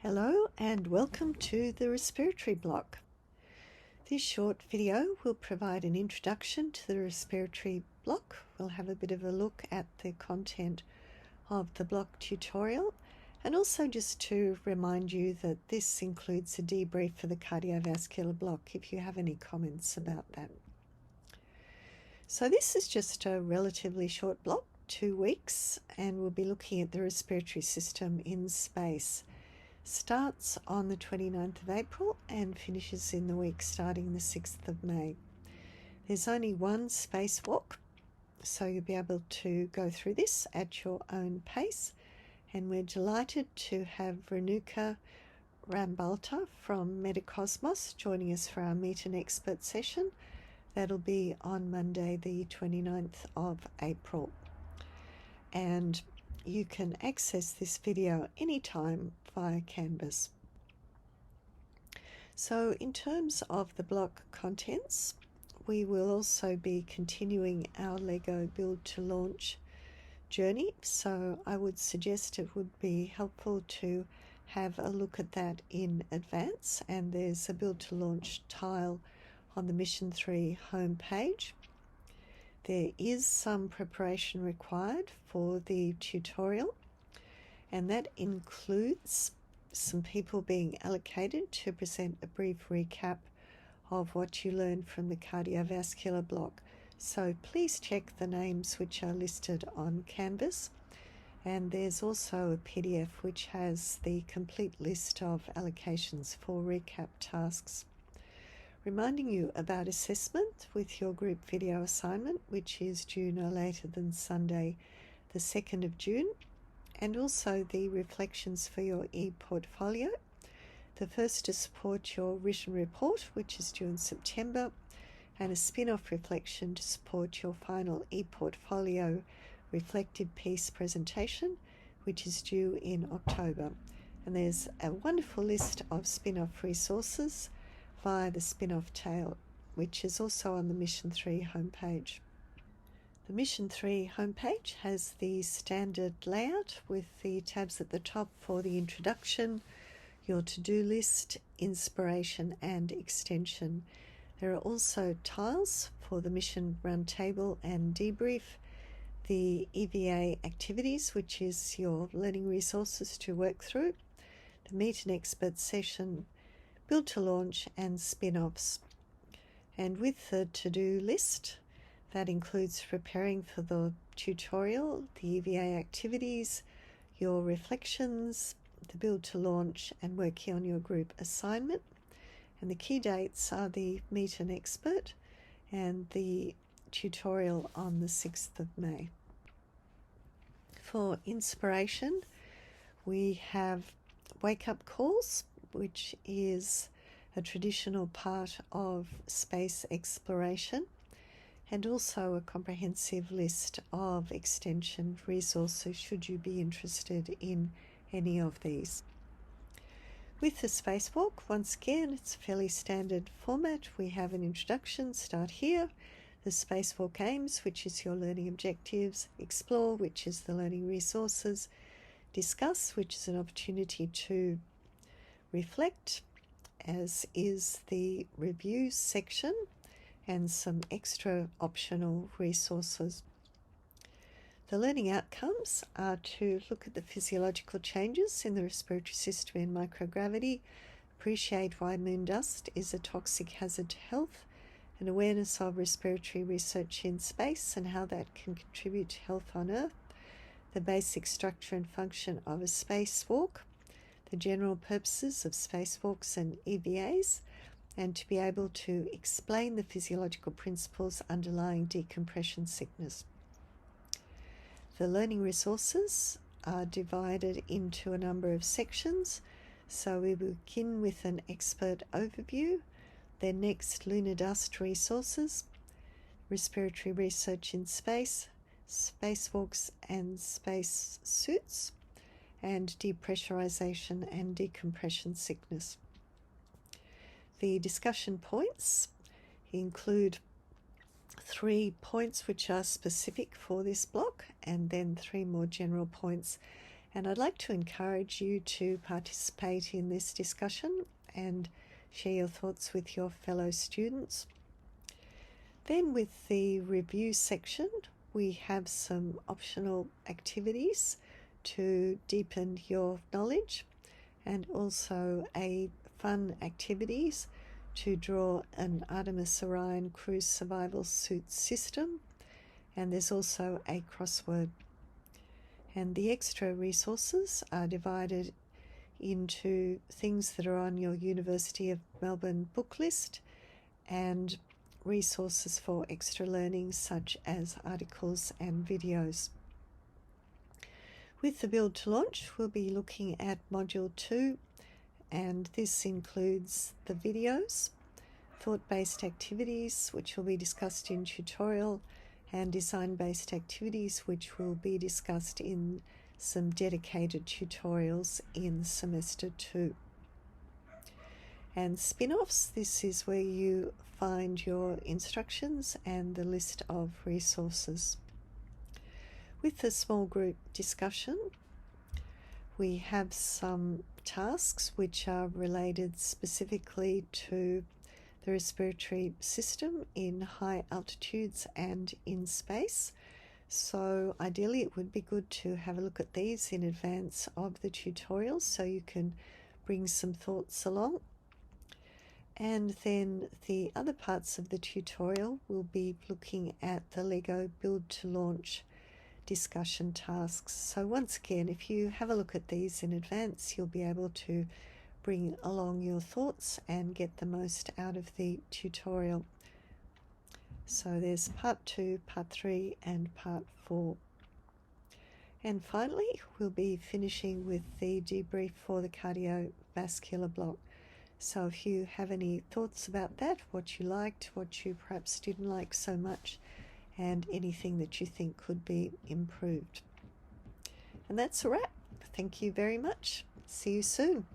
Hello and welcome to the Respiratory Block. This short video will provide an introduction to the Respiratory Block. We'll have a bit of a look at the content of the block tutorial and also just to remind you that this includes a debrief for the cardiovascular block if you have any comments about that. So this is just a relatively short block, 2 weeks, and we'll be looking at the respiratory system in space. Starts on the 29th of April and finishes in the week starting the 6th of May. There's only one spacewalk, so you'll be able to go through this at your own pace. And we're delighted to have Rowena Rambalta from Medicosmos joining us for our Meet an Expert session. That'll be on Monday the 29th of April. And you can access this video anytime via Canvas. So in terms of the block contents, we will also be continuing our Lego Build to Launch journey. So I would suggest it would be helpful to have a look at that in advance. And there's a Build to Launch tile on the Mission 3 homepage. There is some preparation required for the tutorial, and that includes some people being allocated to present a brief recap of what you learned from the cardiovascular block. So please check the names which are listed on Canvas, and there's also a PDF which has the complete list of allocations for recap tasks. Reminding you about assessment with your group video assignment, which is due no later than Sunday the 2nd of June, and also the reflections for your e-portfolio. The first to support your written report, which is due in September, and a spin-off reflection to support your final e-portfolio reflective piece presentation, which is due in October. And there's a wonderful list of spin-off resources via the spin-off tail, which is also on the Mission 3 homepage. The Mission 3 homepage has the standard layout with the tabs at the top for the introduction, your to-do list, inspiration and extension. There are also tiles for the Mission Roundtable and Debrief, the EVA activities, which is your learning resources to work through, the Meet an Expert session, Build to Launch and spin-offs. And with the to-do list, that includes preparing for the tutorial, the EVA activities, your reflections, the Build to Launch and working on your group assignment. And the key dates are the Meet an Expert and the tutorial on the 6th of May. For inspiration, we have wake-up calls, which is a traditional part of space exploration, and also a comprehensive list of extension resources should you be interested in any of these. With the spacewalk, once again, it's a fairly standard format. We have an introduction, start here, the spacewalk aims, which is your learning objectives, explore, which is the learning resources, discuss, which is an opportunity to reflect, as is the review section, and some extra optional resources. The learning outcomes are to look at the physiological changes in the respiratory system in microgravity, appreciate why moon dust is a toxic hazard to health, an awareness of respiratory research in space and how that can contribute to health on Earth, the basic structure and function of a spacewalk, the general purposes of spacewalks and EVAs, and to be able to explain the physiological principles underlying decompression sickness. The learning resources are divided into a number of sections. So we begin with an expert overview, then next lunar dust resources, respiratory research in space, spacewalks and space suits, and depressurization and decompression sickness. The discussion points include 3 points which are specific for this block, and then 3 more general points And I'd like to encourage you to participate in this discussion and share your thoughts with your fellow students. Then with the review section, we have some optional activities to deepen your knowledge, and also a fun activities to draw an Artemis Orion cruise survival suit system, and there's also a crossword. And the extra resources are divided into things that are on your University of Melbourne book list and resources for extra learning such as articles and videos. With the Build to Launch, we'll be looking at Module 2, and this includes the videos, thought-based activities, which will be discussed in tutorial, and design-based activities, which will be discussed in some dedicated tutorials in Semester 2. And spin-offs, this is where you find your instructions and the list of resources. With the small group discussion, we have some tasks which are related specifically to the respiratory system in high altitudes and in space. So ideally it would be good to have a look at these in advance of the tutorials so you can bring some thoughts along. And then the other parts of the tutorial will be looking at the LEGO Build to Launch discussion tasks. So once again, if you have a look at these in advance, you'll be able to bring along your thoughts and get the most out of the tutorial. So there's part 2, part 3 and part 4. And finally, we'll be finishing with the debrief for the cardiovascular block. So if you have any thoughts about that, what you liked, what you perhaps didn't like so much, and anything that you think could be improved. And that's a wrap. Thank you very much. See you soon.